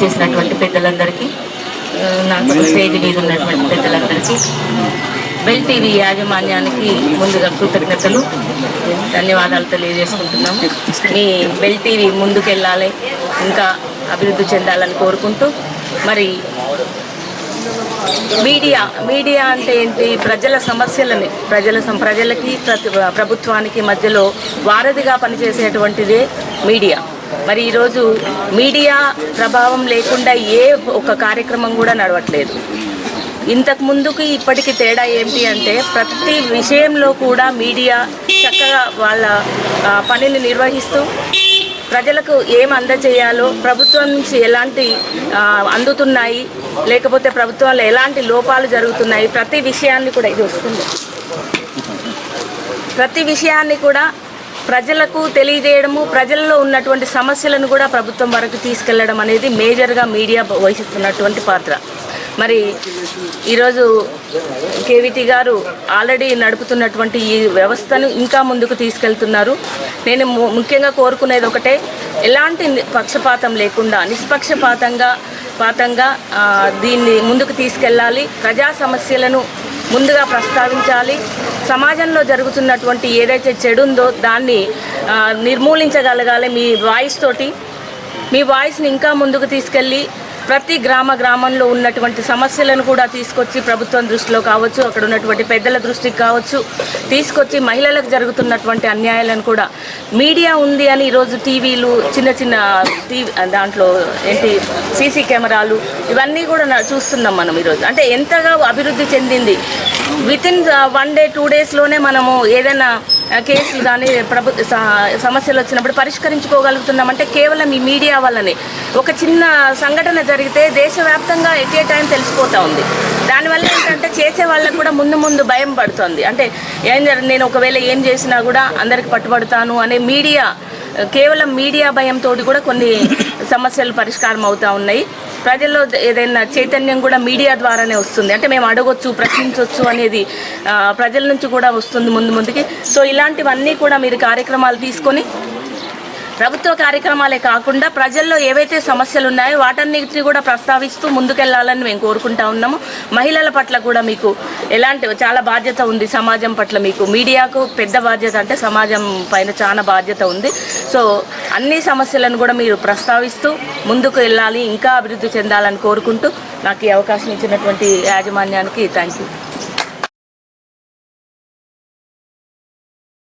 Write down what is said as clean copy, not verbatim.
చేసినటువంటి పెద్దలందరికీ, నాకు స్టేజ్ మీద ఉన్నటువంటి పెద్దలందరికీ, బెల్ టీవీ యాజమాన్యానికి ముందుగా కృతజ్ఞతలు, ధన్యవాదాలు తెలియజేసుకుంటున్నాము. మీ బెల్ టీవీ ముందుకెళ్ళాలి, ఇంకా అభివృద్ధి చెందాలని కోరుకుంటూ, మరి మీడియా అంటే ఏంటి? ప్రజల సమస్యలని ప్రజలకి ప్రభుత్వానికి మధ్యలో వారధిగా పనిచేసేటువంటిదే మీడియా. మరి ఈరోజు మీడియా ప్రభావం లేకుండా ఏ ఒక కార్యక్రమం కూడా నడవట్లేదు. ఇంతకు ముందుకి ఇప్పటికి తేడా ఏంటి అంటే, ప్రతి విషయంలో కూడా మీడియా చక్కగా వాళ్ళ పనిని నిర్వహిస్తూ ప్రజలకు ఏం అందజేయాలో, ప్రభుత్వం నుంచి ఎలాంటి అందుతున్నాయి, లేకపోతే ప్రభుత్వంలో ఎలాంటి లోపాలు జరుగుతున్నాయి, ప్రతి విషయాన్ని కూడా ప్రజలకు తెలియజేయడము, ప్రజల్లో ఉన్నటువంటి సమస్యలను కూడా ప్రభుత్వం వరకు తీసుకెళ్లడం అనేది మేజర్గా మీడియా వహిస్తున్నటువంటి పాత్ర. మరి ఈరోజు కేవీటీ గారు ఆల్రెడీ నడుపుతున్నటువంటి ఈ వ్యవస్థను ఇంకా ముందుకు తీసుకెళ్తున్నారు. నేను ముఖ్యంగా కోరుకునేది ఒకటే, ఎలాంటి పక్షపాతం లేకుండా నిష్పక్షపాతంగా దీన్ని ముందుకు తీసుకెళ్ళాలి. ప్రజా సమస్యలను ముందుగా ప్రస్తావించాలి. సమాజంలో జరుగుతున్నటువంటి ఏదైతే చెడు ఉందో దాన్ని నిర్మూలించగలగాలి. మీ వాయిస్ని ఇంకా ముందుకు తీసుకెళ్ళి ప్రతి గ్రామంలో ఉన్నటువంటి సమస్యలను కూడా తీసుకొచ్చి ప్రభుత్వం దృష్టిలో కావచ్చు, అక్కడ ఉన్నటువంటి పెద్దల దృష్టికి కావచ్చు తీసుకొచ్చి, మహిళలకు జరుగుతున్నటువంటి అన్యాయాలను కూడా మీడియా ఉంది అని ఈరోజు టీవీలు, చిన్న దాంట్లో సీసీ కెమెరాలు ఇవన్నీ కూడా చూస్తున్నాం మనం ఈరోజు. అంటే ఎంతగా అభివృద్ధి చెందింది. వితిన్ 1 day 2 daysలోనే మనము ఏదైనా కేసులు కానీ సమస్యలు వచ్చినప్పుడు పరిష్కరించుకోగలుగుతున్నామంటే కేవలం ఈ మీడియా వల్లనే. ఒక చిన్న సంఘటన జరిగితే దేశవ్యాప్తంగా ఎట్ ఏ టైం తెలిసిపోతూ ఉంది. దానివల్ల ఏంటంటే చేసే వాళ్ళకు కూడా ముందు భయం పడుతుంది. అంటే నేను ఒకవేళ ఏం చేసినా కూడా అందరికి పట్టుబడతాను అనే కేవలం మీడియా భయంతో కూడా కొన్ని సమస్యలు పరిష్కారం అవుతూ ఉన్నాయి. ప్రజల్లో ఏదైనా చైతన్యం కూడా మీడియా ద్వారానే వస్తుంది. అంటే మేము అడగొచ్చు, ప్రశ్నించవచ్చు అనేది ప్రజల నుంచి కూడా వస్తుంది ముందుకి. సో ఇలాంటివన్నీ కూడా మీరు కార్యక్రమాలు తీసుకొని, ప్రభుత్వ కార్యక్రమాలే కాకుండా ప్రజల్లో ఏవైతే సమస్యలు ఉన్నాయో వాటన్నిటిని కూడా ప్రస్తావిస్తూ ముందుకెళ్లాలని మేము కోరుకుంటా ఉన్నాము. మహిళల పట్ల కూడా మీకు చాలా బాధ్యత ఉంది. సమాజం పట్ల మీకు మీడియాకు పెద్ద బాధ్యత, అంటే సమాజం పైన చాలా బాధ్యత ఉంది. సో అన్ని సమస్యలను కూడా మీరు ప్రస్తావిస్తూ ముందుకు వెళ్ళాలి, ఇంకా అభివృద్ధి చెందాలని కోరుకుంటూ నాకు ఈ అవకాశం ఇచ్చినటువంటి యాజమాన్యానికి థ్యాంక్ యూ.